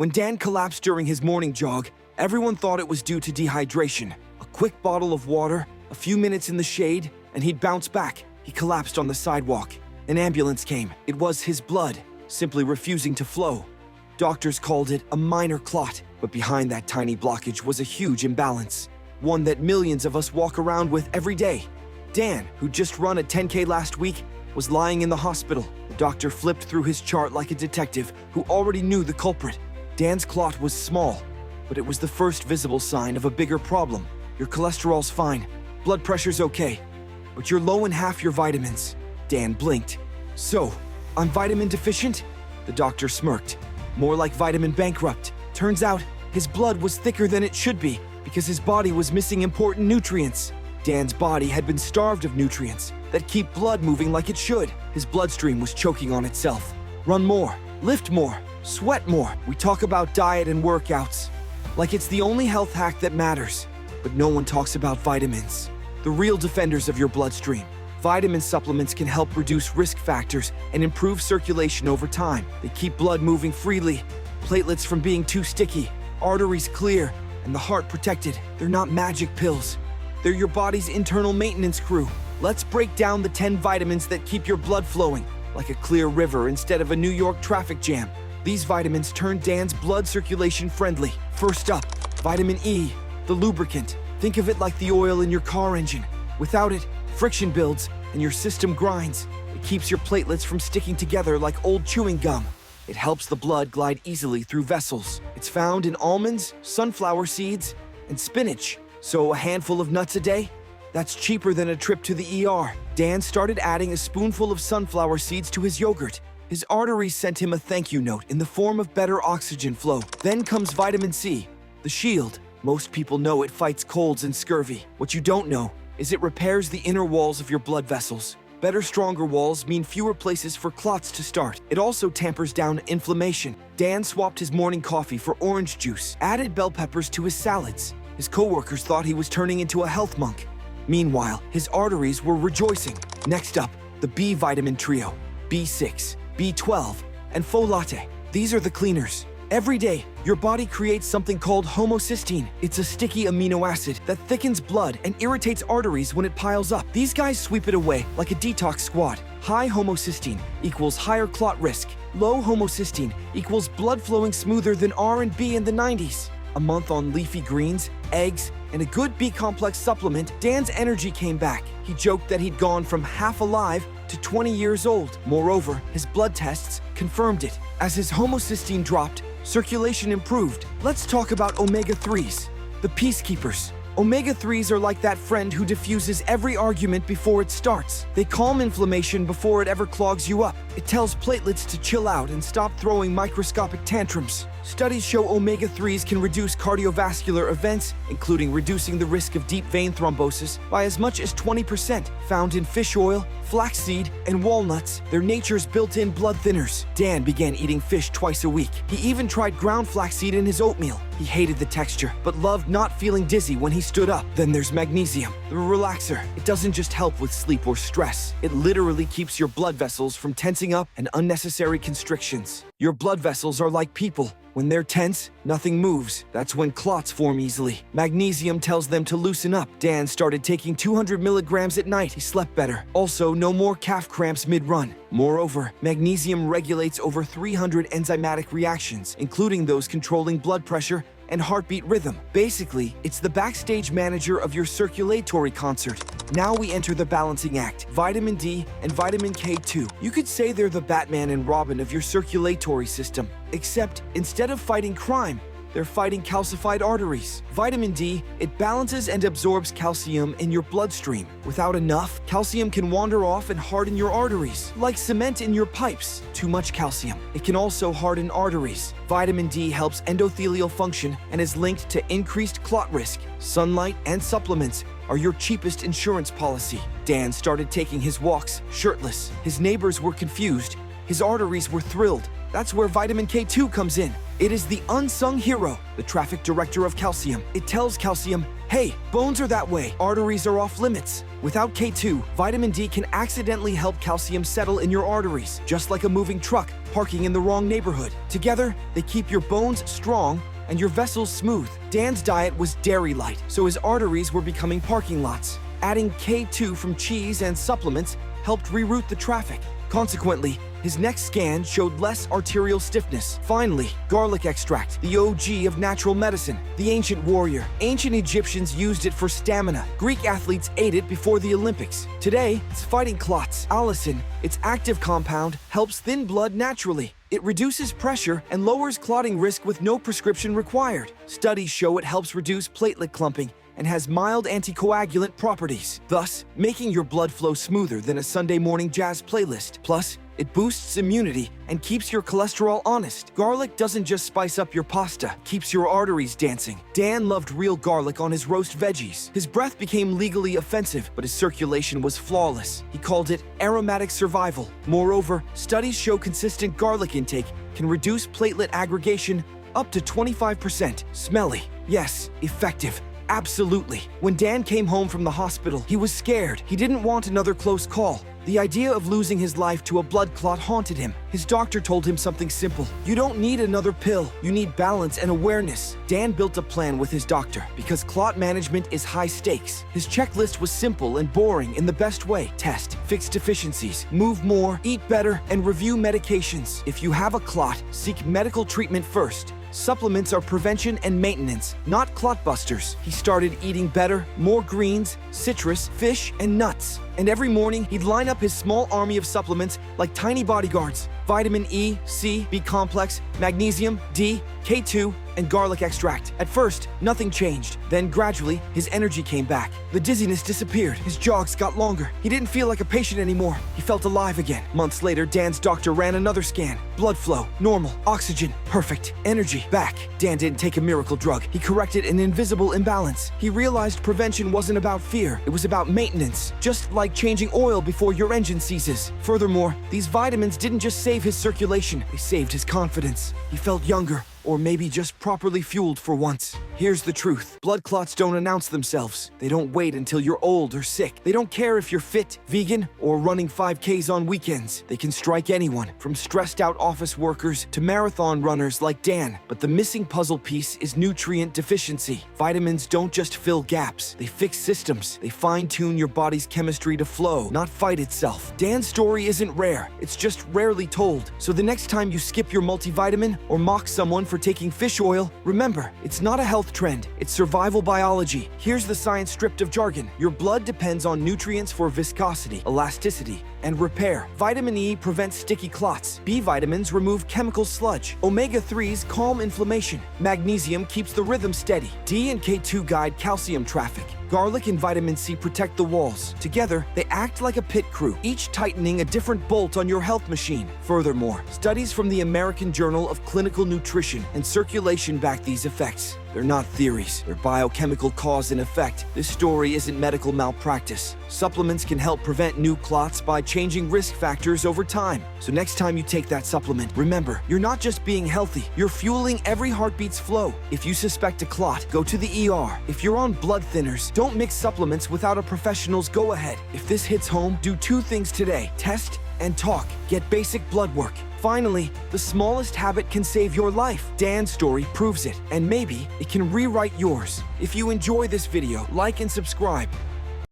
When Dan collapsed during his morning jog, everyone thought it was due to dehydration. A quick bottle of water, a few minutes in the shade, and he'd bounce back. He collapsed on the sidewalk. An ambulance came. It was his blood, simply refusing to flow. Doctors called it a minor clot, but behind that tiny blockage was a huge imbalance, one that millions of us walk around with every day. Dan, who'd just run a 10K last week, was lying in the hospital. The doctor flipped through his chart like a detective who already knew the culprit. Dan's clot was small, but it was the first visible sign of a bigger problem. Your cholesterol's fine, blood pressure's okay, but you're low in half your vitamins. Dan blinked. So, I'm vitamin deficient? The doctor smirked. More like vitamin bankrupt. Turns out, his blood was thicker than it should be because his body was missing important nutrients. Dan's body had been starved of nutrients that keep blood moving like it should. His bloodstream was choking on itself. Run more, lift more, sweat more. We talk about diet and workouts like it's the only health hack that matters, but no one talks about vitamins, the real defenders of your bloodstream. Vitamin supplements can help reduce risk factors and improve circulation over time. They keep blood moving freely, platelets from being too sticky, arteries clear, and the heart protected. They're not magic pills. They're your body's internal maintenance crew. Let's break down the 10 vitamins that keep your blood flowing like a clear river instead of a New York traffic jam. These vitamins turn Dan's blood circulation friendly. First up, vitamin E, the lubricant. Think of it like the oil in your car engine. Without it, friction builds and your system grinds. It keeps your platelets from sticking together like old chewing gum. It helps the blood glide easily through vessels. It's found in almonds, sunflower seeds, and spinach. So a handful of nuts a day? That's cheaper than a trip to the ER. Dan started adding a spoonful of sunflower seeds to his yogurt. His arteries sent him a thank you note in the form of better oxygen flow. Then comes vitamin C, the shield. Most people know it fights colds and scurvy. What you don't know is it repairs the inner walls of your blood vessels. Better, stronger walls mean fewer places for clots to start. It also tampers down inflammation. Dan swapped his morning coffee for orange juice, added bell peppers to his salads. His coworkers thought he was turning into a health monk. Meanwhile, his arteries were rejoicing. Next up, the B vitamin trio, B6, B12, and folate. These are the cleaners. Every day, your body creates something called homocysteine. It's a sticky amino acid that thickens blood and irritates arteries when it piles up. These guys sweep it away like a detox squad. High homocysteine equals higher clot risk. Low homocysteine equals blood flowing smoother than R&B in the 90s. A month on leafy greens, eggs, and a good B-complex supplement, Dan's energy came back. He joked that he'd gone from half alive to 20 years old. Moreover, his blood tests confirmed it. As his homocysteine dropped, circulation improved. Let's talk about omega-3s, the peacekeepers. Omega-3s are like that friend who diffuses every argument before it starts. They calm inflammation before it ever clogs you up. It tells platelets to chill out and stop throwing microscopic tantrums. Studies show omega-3s can reduce cardiovascular events, including reducing the risk of deep vein thrombosis by as much as 20%. Found in fish oil, flaxseed, and walnuts, they're nature's built-in blood thinners. Dan began eating fish twice a week. He even tried ground flaxseed in his oatmeal. He hated the texture, but loved not feeling dizzy when he stood up. Then there's magnesium, the relaxer. It doesn't just help with sleep or stress. It literally keeps your blood vessels from tensing up and unnecessary constrictions. Your blood vessels are like people. When they're tense, nothing moves. That's when clots form easily. Magnesium tells them to loosen up. Dan started taking 200 milligrams at night. He slept better. Also, no more calf cramps mid-run. Moreover, magnesium regulates over 300 enzymatic reactions, including those controlling blood pressure and heartbeat rhythm. Basically, it's the backstage manager of your circulatory concert. Now we enter the balancing act, vitamin D and vitamin K2. You could say they're the Batman and Robin of your circulatory system, except instead of fighting crime, they're fighting calcified arteries. Vitamin D, it balances and absorbs calcium in your bloodstream. Without enough, calcium can wander off and harden your arteries, like cement in your pipes. Too much calcium. It can also harden arteries. Vitamin D helps endothelial function and is linked to increased clot risk. Sunlight and supplements are your cheapest insurance policy. Dan started taking his walks shirtless. His neighbors were confused. His arteries were thrilled. That's where vitamin K2 comes in. It is the unsung hero, the traffic director of calcium. It tells calcium, hey, bones are that way, arteries are off limits. Without K2, vitamin D can accidentally help calcium settle in your arteries, just like a moving truck parking in the wrong neighborhood. Together, they keep your bones strong and your vessels smooth. Dan's diet was dairy light, so his arteries were becoming parking lots. Adding K2 from cheese and supplements helped reroute the traffic. Consequently, his next scan showed less arterial stiffness. Finally, garlic extract, the OG of natural medicine, the ancient warrior. Ancient Egyptians used it for stamina. Greek athletes ate it before the Olympics. Today, it's fighting clots. Allicin, its active compound, helps thin blood naturally. It reduces pressure and lowers clotting risk with no prescription required. Studies show it helps reduce platelet clumping and has mild anticoagulant properties, thus making your blood flow smoother than a Sunday morning jazz playlist. Plus, it boosts immunity and keeps your cholesterol honest. Garlic doesn't just spice up your pasta, keeps your arteries dancing. Dan loved real garlic on his roast veggies. His breath became legally offensive, but his circulation was flawless. He called it aromatic survival. Moreover, studies show consistent garlic intake can reduce platelet aggregation up to 25%. Smelly, yes, effective. Absolutely. When Dan came home from the hospital, he was scared. He didn't want another close call. The idea of losing his life to a blood clot haunted him. His doctor told him something simple. You don't need another pill. You need balance and awareness. Dan built a plan with his doctor because clot management is high stakes. His checklist was simple and boring in the best way. Test, fix deficiencies, move more, eat better, and review medications. If you have a clot, seek medical treatment first. Supplements are prevention and maintenance, not clot busters. He started eating better, more greens, citrus, fish, and nuts. And every morning, he'd line up his small army of supplements like tiny bodyguards. Vitamin E, C, B complex, magnesium, D, K2, and garlic extract. At first, nothing changed. Then gradually, his energy came back. The dizziness disappeared. His jogs got longer. He didn't feel like a patient anymore. He felt alive again. Months later, Dan's doctor ran another scan. Blood flow, normal. Oxygen, perfect. Energy, back. Dan didn't take a miracle drug. He corrected an invisible imbalance. He realized prevention wasn't about fear. It was about maintenance. Just like changing oil before your engine seizes. Furthermore, these vitamins didn't just save his circulation. They saved his confidence. He felt younger. Or maybe just properly fueled for once. Here's the truth. Blood clots don't announce themselves. They don't wait until you're old or sick. They don't care if you're fit, vegan, or running 5Ks on weekends. They can strike anyone, from stressed out office workers to marathon runners like Dan. But the missing puzzle piece is nutrient deficiency. Vitamins don't just fill gaps. They fix systems. They fine-tune your body's chemistry to flow, not fight itself. Dan's story isn't rare. It's just rarely told. So the next time you skip your multivitamin or mock someone for taking fish oil, remember, it's not a health trend, it's survival biology. Here's the science stripped of jargon. Your blood depends on nutrients for viscosity, elasticity, and repair. Vitamin E prevents sticky clots. B vitamins remove chemical sludge. Omega-3s calm inflammation. Magnesium keeps the rhythm steady. D and K2 guide calcium traffic. Garlic and vitamin C protect the walls. Together, they act like a pit crew, each tightening a different bolt on your health machine. Furthermore, studies from the American Journal of Clinical Nutrition and Circulation back these effects. They're not theories, they're biochemical cause and effect. This story isn't medical malpractice. Supplements can help prevent new clots by changing risk factors over time. So next time you take that supplement, remember, you're not just being healthy, you're fueling every heartbeat's flow. If you suspect a clot, go to the ER. If you're on blood thinners, don't mix supplements without a professional's go-ahead. If this hits home, do 2 things today. Test and talk. Get basic blood work. Finally, the smallest habit can save your life. Dan's story proves it, and maybe it can rewrite yours. If you enjoy this video, like and subscribe.